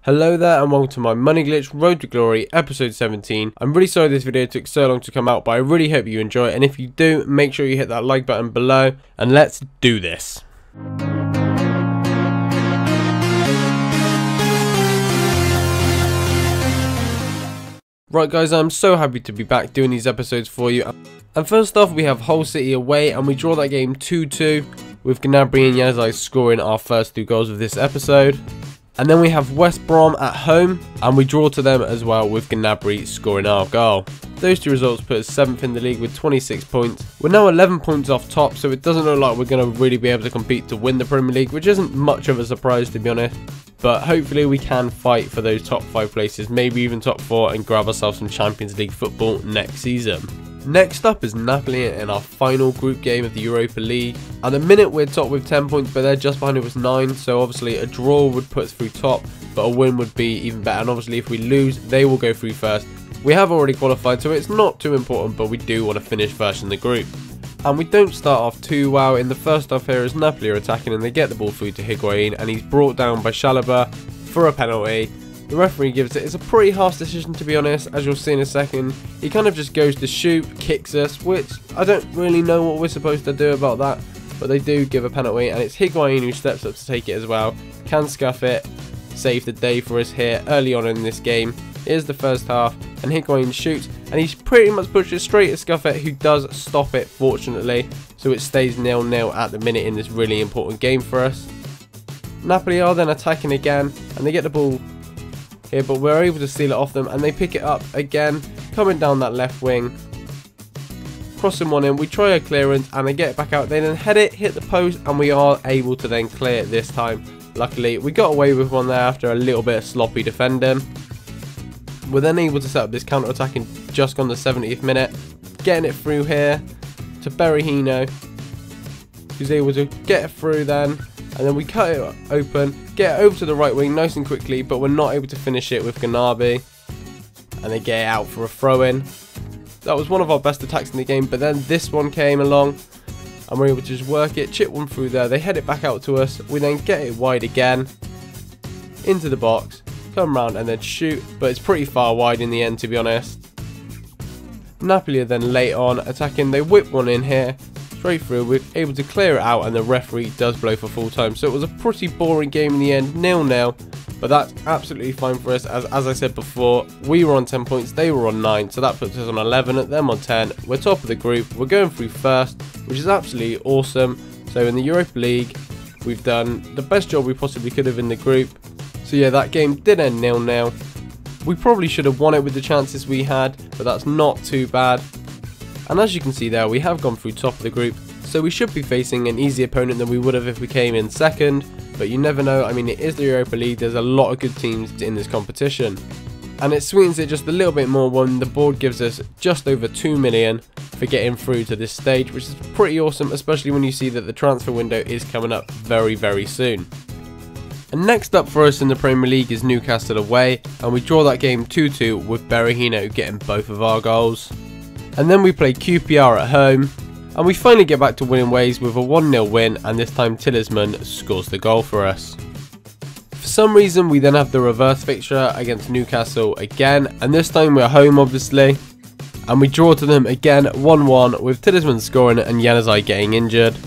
Hello there and welcome to my Money Glitch Road to Glory episode 17. I'm really sorry this video took so long to come out, but I really hope you enjoy it, and if you do, make sure you hit that like button below and let's do this. Right guys, I'm so happy to be back doing these episodes for you. And first off, we have Hull City away and we draw that game 2-2 with Gnabry and Yanezai scoring our first 2 goals of this episode. And then we have West Brom at home and we draw to them as well with Gnabry scoring our goal. Those 2 results put us 7th in the league with 26 points. We're now 11 points off top, so it doesn't look like we're going to really be able to compete to win the Premier League, which isn't much of a surprise to be honest. But hopefully we can fight for those top 5 places, maybe even top 4, and grab ourselves some Champions League football next season. Next up is Napoli in our final group game of the Europa League. At the minute we're top with 10 points, but they're just behind us with 9, so obviously a draw would put us through top, but a win would be even better, and obviously if we lose, they will go through first. We have already qualified, so it's not too important, but we do want to finish first in the group. And we don't start off too well. In the first half here as Napoli are attacking and they get the ball through to Higuain, and he's brought down by Chalobah for a penalty. The referee gives it. It's a pretty harsh decision to be honest, as you'll see in a second. He kind of just goes to shoot, kicks us, which I don't really know what we're supposed to do about that, but they do give a penalty, and it's Higuain who steps up to take it as well. Can scuff it, save the day for us here early on in this game. Here's the first half, and Higuain shoots, and he's pretty much pushed it straight at Scuffet, who does stop it fortunately, so it stays 0-0 at the minute in this really important game for us. Napoli are then attacking again, and they get the ball here, but we're able to steal it off them, and they pick it up again, coming down that left wing, crossing one in. We try a clearance, and they get it back out, they then head it, hit the post, and we are able to then clear it this time. Luckily, we got away with one there after a little bit of sloppy defending. We're then able to set up this counter-attack in just gone the 70th minute, getting it through here to Berahino, who's able to get it through then, and then we cut it open, get it over to the right wing nice and quickly, but we're not able to finish it with Gnabry, and they get it out for a throw-in. That was one of our best attacks in the game, but then this one came along, and we're able to just work it, chip one through there, they head it back out to us, we then get it wide again, into the box, come round and then shoot, but it's pretty far wide in the end to be honest. Napoli are then late on attacking, they whip one in here, straight through, we're able to clear it out and the referee does blow for full time, so it was a pretty boring game in the end, 0-0, but that's absolutely fine for us, as I said before, we were on 10 points, they were on 9, so that puts us on 11, them on 10, we're top of the group, we're going through first, which is absolutely awesome. So in the Europa League, we've done the best job we possibly could have in the group. So yeah, that game did end 0-0. We probably should have won it with the chances we had, but that's not too bad. And as you can see there, we have gone through top of the group, so we should be facing an easier opponent than we would have if we came in second, but you never know. I mean, it is the Europa League, there's a lot of good teams in this competition. And it sweetens it just a little bit more when the board gives us just over 2 million for getting through to this stage, which is pretty awesome, especially when you see that the transfer window is coming up very, very soon. And next up for us in the Premier League is Newcastle away, and we draw that game 2-2 with Berahino getting both of our goals. And then we play QPR at home, and we finally get back to winning ways with a 1-0 win, and this time Talisman scores the goal for us. For some reason we then have the reverse fixture against Newcastle again, and this time we're home obviously, and we draw to them again 1-1 with Talisman scoring and Yanezai getting injured.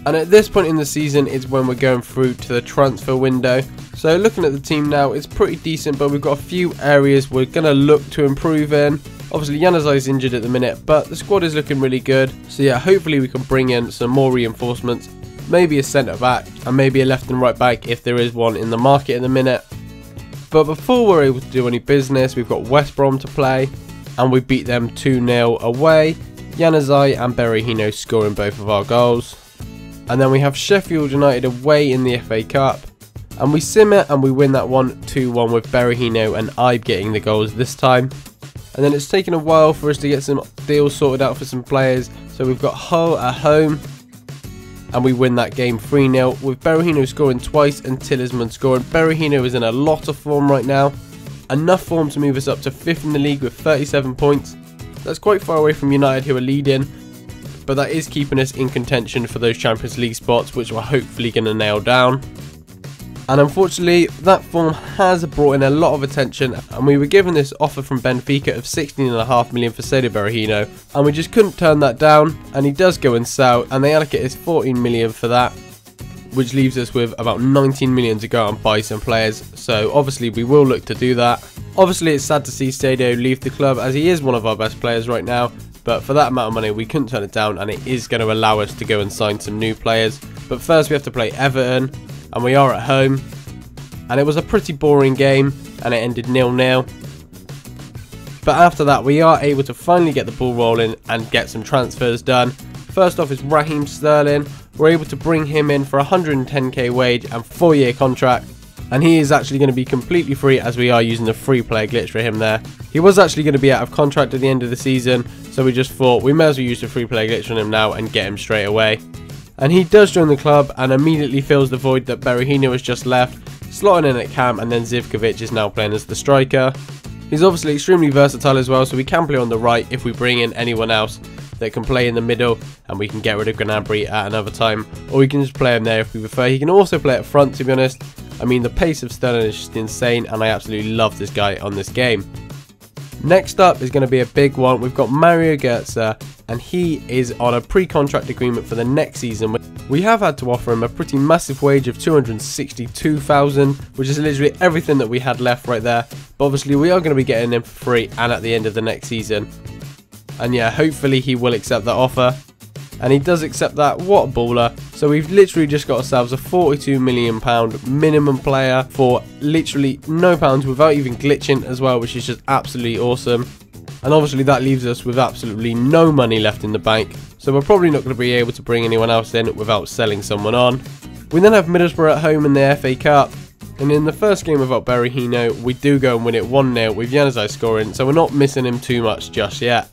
And at this point in the season is when we're going through to the transfer window. So looking at the team now, it's pretty decent, but we've got a few areas we're going to look to improve in. Obviously Yanezai is injured at the minute, but the squad is looking really good. So yeah, hopefully we can bring in some more reinforcements, maybe a centre back and maybe a left and right back if there is one in the market at the minute. But before we're able to do any business, we've got West Brom to play, and we beat them 2-0 away. Yanezai and Berahino scoring both of our goals. And then we have Sheffield United away in the FA Cup, and we sim it and we win that one 2-1 with Berahino and Ibe getting the goals this time. And then it's taken a while for us to get some deals sorted out for some players, so we've got Hull at home and we win that game 3-0 with Berahino scoring twice and Talisman scoring. Berahino is in a lot of form right now, enough form to move us up to 5th in the league with 37 points. That's quite far away from United, who are leading, but that is keeping us in contention for those Champions League spots, which we're hopefully going to nail down. And unfortunately, that form has brought in a lot of attention, and we were given this offer from Benfica of 16.5 million for Cedro Berahino, and we just couldn't turn that down, and he does go and sell, and they allocate us 14 million for that, which leaves us with about 19 million to go out and buy some players. So obviously we will look to do that. Obviously it's sad to see Cedro leave the club, as he is one of our best players right now, but for that amount of money we couldn't turn it down, and it is going to allow us to go and sign some new players. But first we have to play Everton, and we are at home, and it was a pretty boring game, and it ended 0-0. But after that we are able to finally get the ball rolling and get some transfers done. First off is Raheem Sterling. We're able to bring him in for 110k wage and 4-year contract, and he is actually going to be completely free, as we are using the free player glitch for him there. He was actually going to be out of contract at the end of the season, so we just thought we may as well use the free player glitch on him now and get him straight away. And he does join the club and immediately fills the void that Berahino has just left, slotting in at cam, and then Zivkovic is now playing as the striker. He's obviously extremely versatile as well, so we can play on the right if we bring in anyone else that can play in the middle, and we can get rid of Gnabry at another time, or we can just play him there if we prefer. He can also play up front, to be honest. I mean, the pace of Sterling is just insane, and I absolutely love this guy on this game. Next up is going to be a big one. We've got Mario Götze, and he is on a pre-contract agreement for the next season. We have had to offer him a pretty massive wage of 262,000, which is literally everything that we had left right there. But obviously we are going to be getting him for free and at the end of the next season. And yeah, hopefully he will accept that offer. And he does accept that. What a baller. So we've literally just got ourselves a £42 million minimum player for literally no pounds, without even glitching as well, which is just absolutely awesome. And obviously that leaves us with absolutely no money left in the bank, so we're probably not going to be able to bring anyone else in without selling someone on. We then have Middlesbrough at home in the FA Cup, and in the first game without Berahino we do go and win it 1-0 with Januzaj scoring, so we're not missing him too much just yet.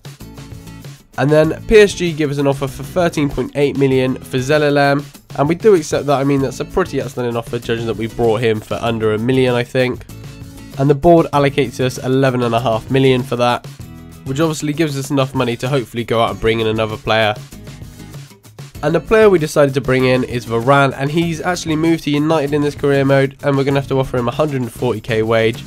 And then PSG give us an offer for 13.8 million for Zelalem, and we do accept that. I mean, that's a pretty outstanding offer, judging that we brought him for under $1 million, I think. And the board allocates us 11.5 million for that, which obviously gives us enough money to hopefully go out and bring in another player. And the player we decided to bring in is Varane, and he's actually moved to United in this career mode, and we're going to have to offer him 140k wage.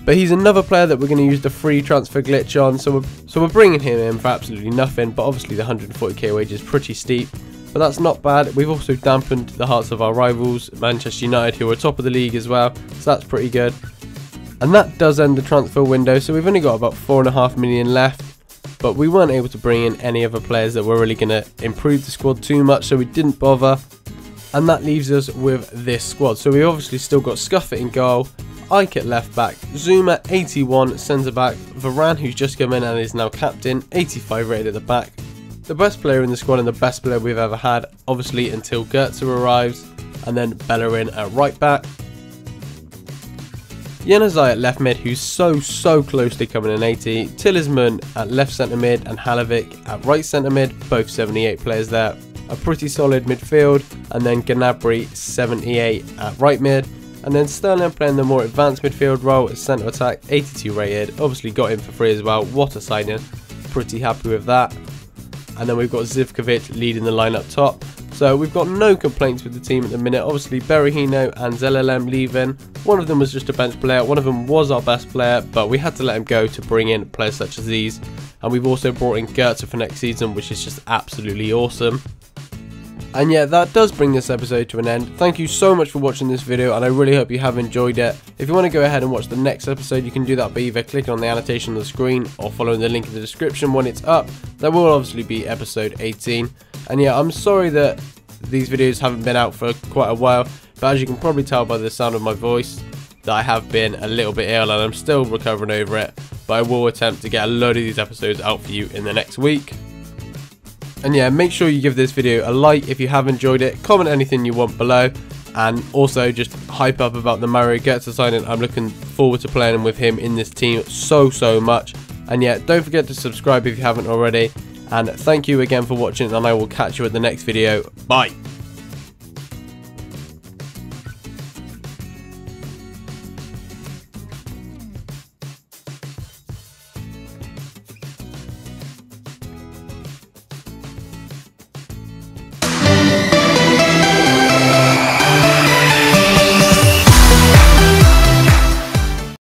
But he's another player that we're going to use the free transfer glitch on, so we're bringing him in for absolutely nothing. But obviously the 140k wage is pretty steep, but that's not bad. We've also dampened the hearts of our rivals, Manchester United, who are top of the league as well, so that's pretty good. And that does end the transfer window, so we've only got about 4.5 million left. But we weren't able to bring in any other players that were really going to improve the squad too much, so we didn't bother. And that leaves us with this squad. So we obviously still got Scuffet in goal, Ike at left back, Zuma 81 centre back, Varane, who's just come in and is now captain, 85 rated at the back. The best player in the squad and the best player we've ever had, obviously, until Götze arrives, and then Bellerin at right back. Januzaj at left mid, who's so close to coming in 80, Talisman at left centre mid, and Halovic at right centre mid, both 78 players there. A pretty solid midfield, and then Gnabry 78 at right mid, and then Sterling playing the more advanced midfield role as centre attack, 82 rated, obviously got him for free as well. What a signing, pretty happy with that. And then we've got Zivkovic leading the line up top. So we've got no complaints with the team at the minute. Obviously Berahino and Zelalem leaving. One of them was just a bench player, one of them was our best player, but we had to let him go to bring in players such as these. And we've also brought in Götze for next season, which is just absolutely awesome. And yeah, that does bring this episode to an end. Thank you so much for watching this video, and I really hope you have enjoyed it. If you want to go ahead and watch the next episode, you can do that by either clicking on the annotation on the screen or following the link in the description when it's up. That will obviously be episode 18. And yeah, I'm sorry that these videos haven't been out for quite a while, but as you can probably tell by the sound of my voice, that I have been a little bit ill and I'm still recovering over it. But I will attempt to get a load of these episodes out for you in the next week. And yeah, make sure you give this video a like if you have enjoyed it, comment anything you want below, and also just hype up about the Mario Götze signing. I'm looking forward to playing with him in this team so much. And yeah, don't forget to subscribe if you haven't already, and thank you again for watching, and I will catch you at the next video. Bye.